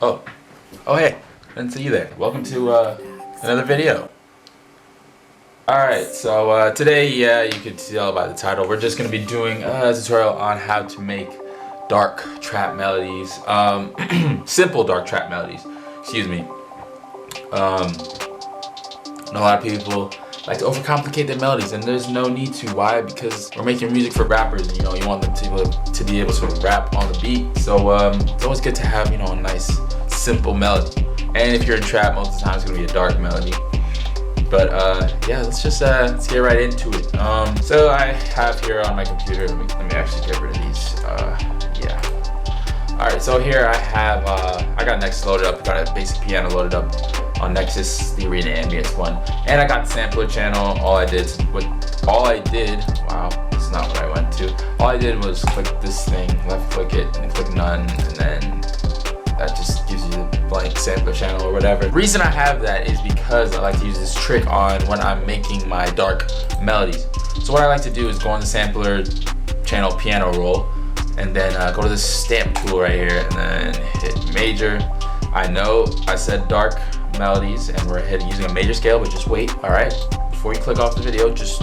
Oh, hey, didn't see you there. Welcome to another video. Alright, so today, you could tell by the title, we're just going to be doing a tutorial on how to make dark trap melodies. Simple dark trap melodies. Excuse me. I know a lot of people like to overcomplicate their melodies, and there's no need to. Why? Because we're making music for rappers, and you want them to be able to rap on the beat. So it's always good to have a nice simple melody. And if you're in trap, most of the time it's gonna be a dark melody. But yeah, let's get right into it. So I have here on my computer. Let me actually get rid of these. Yeah. All right. So here I have I got Nexus loaded up. Got a basic piano loaded up on Nexus, the Arena Ambience one, and I got the sampler channel. All I did, wow, that's not what I went to. All I did was click this thing, left click it, and click none, and then that just gives you the blank sampler channel or whatever. The reason I have that is because I like to use this trick on when I'm making my dark melodies. So what I like to do is go on the sampler channel piano roll, and then go to this stamp tool right here, and then hit major. I know I said dark melodies, and we're using a major scale, but just wait. All right, before you click off the video, just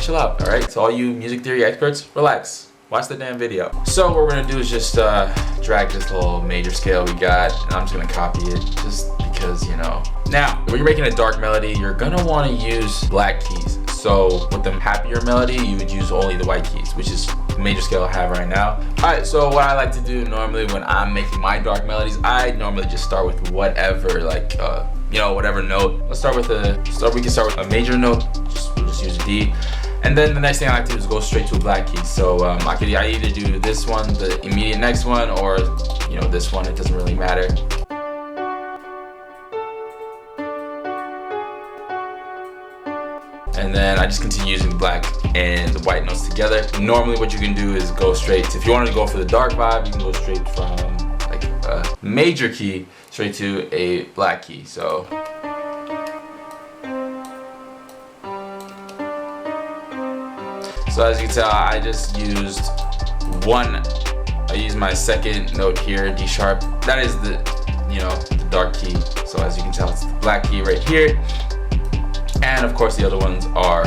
chill out. All right, so all you music theory experts, relax. Watch the damn video. So what we're gonna do is just drag this little major scale we got, and I'm just gonna copy it just because, Now, when you're making a dark melody, you're gonna wanna use black keys. So with the happier melody, you would use only the white keys, which is the major scale I have right now. Alright, so what I like to do normally when I'm making my dark melodies, I normally just start with whatever, like, whatever note. We can start with a major note, we'll just use D. And then the next thing I like to do is go straight to a black key. So I either do this one, the immediate next one, or this one. It doesn't really matter. And then I just continue using the black and the white notes together. Normally what you can do is go straight to, if you wanted to go for the dark vibe, you can go straight from like a major key straight to a black key. So as you can tell, I just used I used my second note here, D sharp. That is the dark key. So as you can tell, it's the black key right here. And of course the other ones are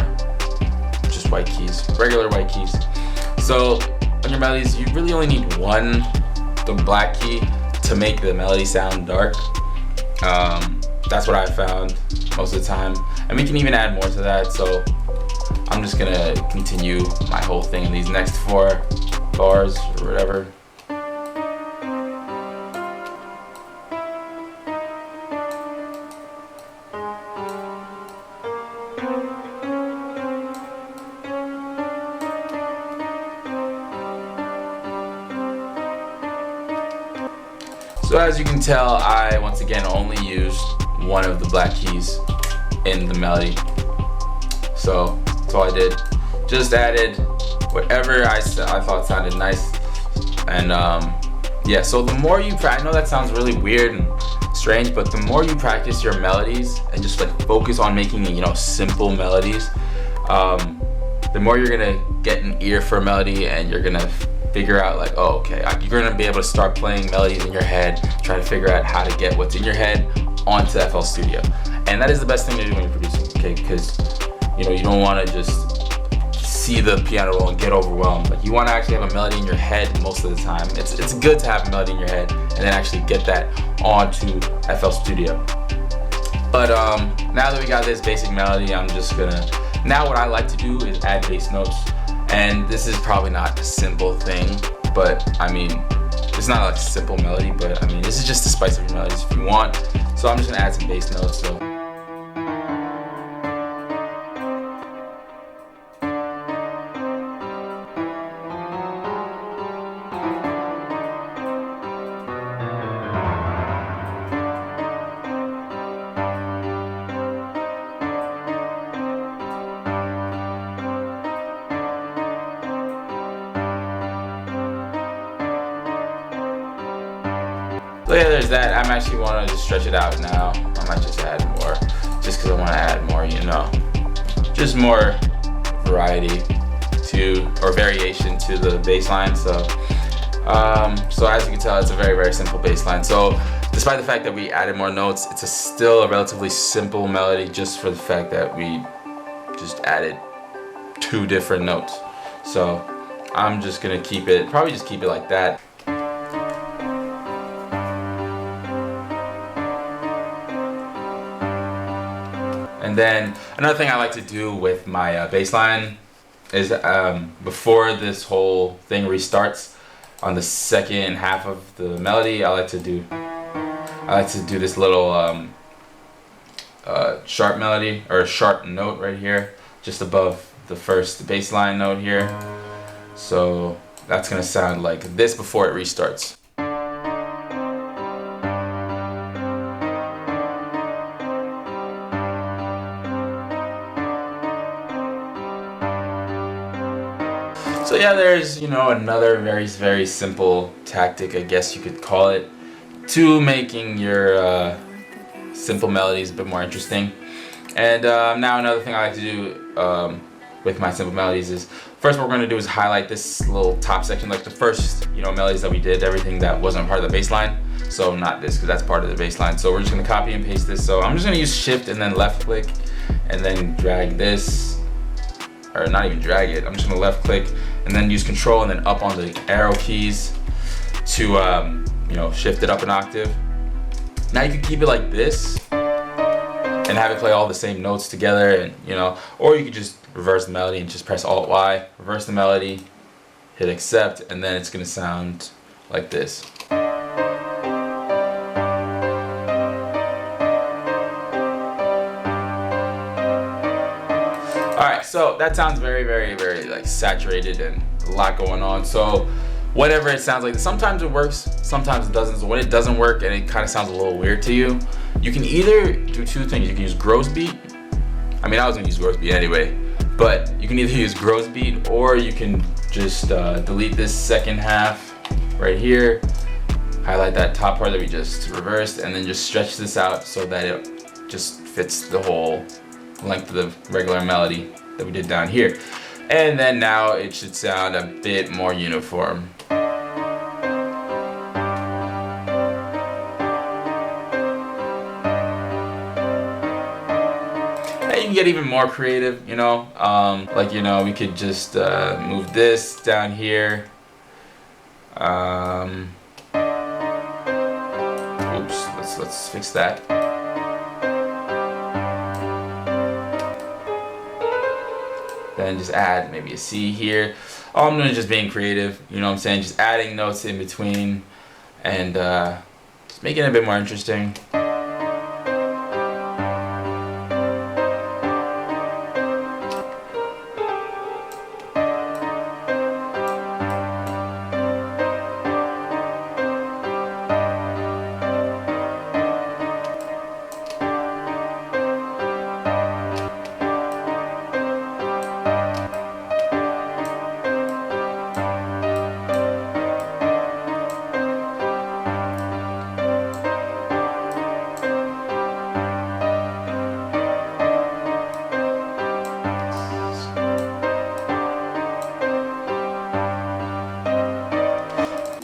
just white keys, regular white keys. So on your melodies, you really only need one, the black key, to make the melody sound dark. That's what I found most of the time. And we can even add more to that. So I'm just gonna continue my whole thing in these next 4 bars or whatever. So as you can tell, I once again only used one of the black keys in the melody. So that's all I did. Just added whatever I thought sounded nice. And yeah, so the more you I know that sounds really weird and strange, but the more you practice your melodies and just like focus on making simple melodies, the more you're gonna get an ear for a melody, and you're gonna figure out like, oh, okay, you're gonna be able to start playing melodies in your head, try to figure out how to get what's in your head onto FL Studio. And that is the best thing to do when you're producing, okay? Because you don't want to just see the piano roll and get overwhelmed. Like, you want to actually have a melody in your head most of the time. It's good to have a melody in your head and then actually get that onto FL Studio. But now that we got this basic melody, now what I like to do is add bass notes. And this is probably not a simple thing, but it's not like a simple melody, but this is just to spice up your melodies if you want. So I'm just gonna add some bass notes. So yeah, there's that. I'm actually want to just stretch it out now. I might just add more, just because I want to add more, just more variety or variation to the bass line. So as you can tell, it's a very, very simple bass line. So despite the fact that we added more notes, it's still a relatively simple melody just for the fact that we just added 2 different notes. So I'm just gonna probably just keep it like that. And then another thing I like to do with my bass line is before this whole thing restarts, on the second half of the melody, I like to do this little sharp melody, or a sharp note right here, just above the first bass line note here. So that's gonna sound like this before it restarts. So yeah, there's, another very, very simple tactic, I guess you could call it, to making your simple melodies a bit more interesting. And now another thing I like to do with my simple melodies is, first what we're going to do is highlight this little top section, like the first melodies that we did, everything that wasn't part of the bass line. So not this, because that's part of the bass line. So we're just going to copy and paste this. So I'm just going to use shift and then left click and then drag this, or not even drag it, I'm just going to left click and then use control and then up on the arrow keys to shift it up an octave. Now you can keep it like this and have it play all the same notes together, and or you could just reverse the melody and just press Alt Y, reverse the melody, hit accept, and then it's gonna sound like this. Alright, so that sounds very, very, very like saturated and a lot going on. So whatever it sounds like, sometimes it works, sometimes it doesn't. So when it doesn't work and it kind of sounds a little weird to you, you can either do 2 things. You can use gross beat. I mean, I was gonna use gross beat anyway, but you can either use gross beat or you can just delete this second half right here, highlight that top part that we just reversed, and then just stretch this out so that it just fits the whole length of the regular melody that we did down here. And then now it should sound a bit more uniform. And you can get even more creative, we could just move this down here. Oops, let's fix that. Then just add maybe a C here. All I'm doing is just being creative, just adding notes in between and just making it a bit more interesting.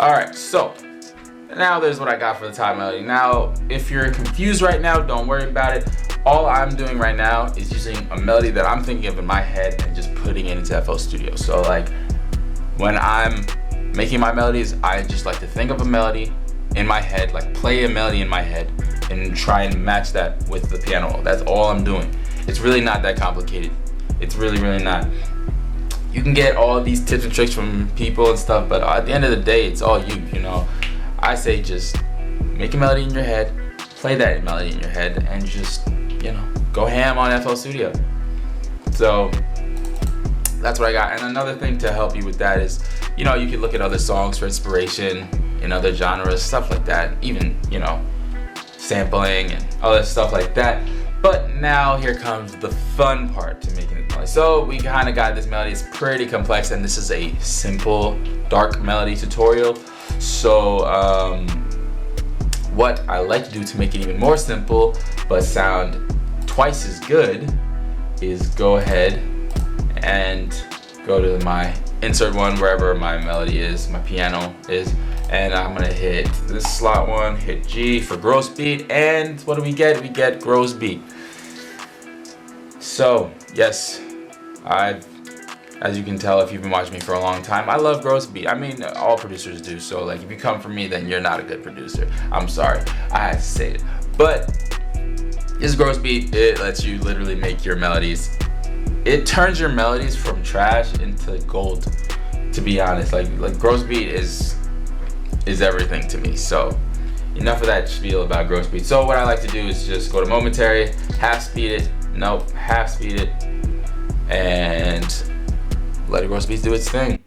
Alright, so now there's what I got for the top melody. Now, if you're confused right now, don't worry about it. All I'm doing right now is using a melody that I'm thinking of in my head and just putting it into FL Studio. So like, when I'm making my melodies, I just like to think of a melody in my head, like play a melody in my head and try and match that with the piano roll. That's all I'm doing. It's really not that complicated. It's really, really not. You can get all these tips and tricks from people and stuff, but at the end of the day, it's all you, I say just make a melody in your head, play that melody in your head, and just, go ham on FL Studio. So that's what I got. And another thing to help you with that is, you can look at other songs for inspiration in other genres, stuff like that, even, sampling and other stuff like that. But now here comes the fun part to making it melody. So we kind of got this melody. It's pretty complex, and this is a simple dark melody tutorial. So what I like to do to make it even more simple but sound twice as good is go ahead and go to my insert one wherever my melody is, my piano is, and I'm gonna hit this slot one, hit G for gross beat, and what do we get? We get gross beat. So yes, as you can tell if you've been watching me for a long time, I love gross beat. I mean, all producers do, so like if you come from me, then you're not a good producer. I'm sorry, I had to say it. But this gross beat, it lets you literally make your melodies. It turns your melodies from trash into gold, to be honest. Like gross beat is everything to me. So enough of that spiel about gross beat. So what I like to do is just go to momentary, half speed it, half speed it, and let gross beat do its thing.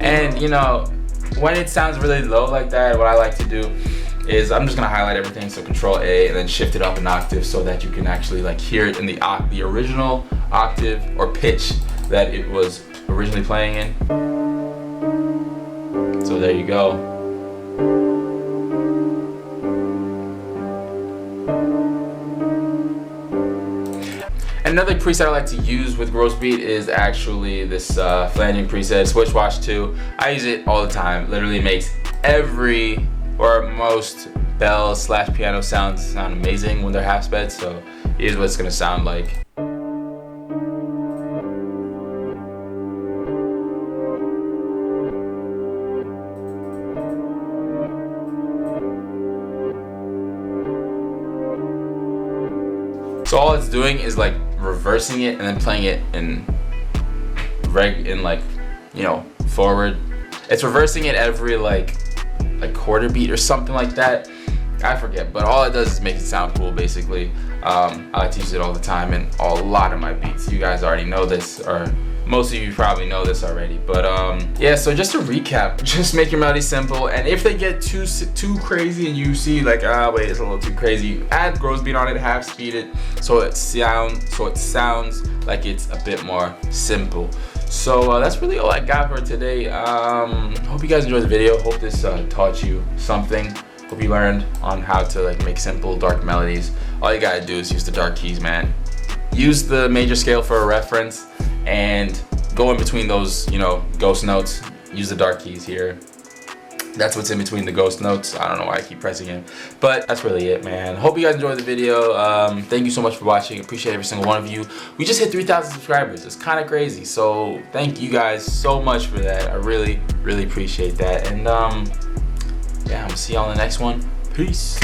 And you know, when it sounds really low like that, what I like to do is I'm just gonna highlight everything, so Control A, and then shift it up an octave so that you can actually like hear it in the original octave or pitch that it was originally playing in. So there you go. Another preset I like to use with gross beat is actually this flanging preset, Switch Watch 2. I use it all the time. Literally makes every or most bell/piano sounds sound amazing when they're half sped. So here's what it's gonna sound like. So all it's doing is like reversing it and then playing it in like, you know, forward. It's reversing it every like quarter beat or something like that. I forget, but all it does is make it sound cool basically. I like to use it all the time in a lot of my beats. You guys already know this, or most of you probably know this already, but yeah, so just to recap, just make your melody simple, and if they get too crazy and you see like, wait, it's a little too crazy, add gross beat on it, half speed it, so it sounds like it's a bit more simple. So that's really all I got for today. Hope you guys enjoyed the video. Hope this taught you something. Hope you learned on how to like make simple dark melodies. All you gotta do is use the dark keys, man. Use the major scale for a reference, and go in between those, you know, ghost notes. Use the dark keys here. That's what's in between the ghost notes. I don't know why I keep pressing it, but that's really it, man. Hope you guys enjoyed the video. Thank you so much for watching. Appreciate every single one of you. We just hit 3,000 subscribers. It's kind of crazy, so thank you guys so much for that. I really appreciate that. And yeah, I'm gonna see y'all in the next one. Peace.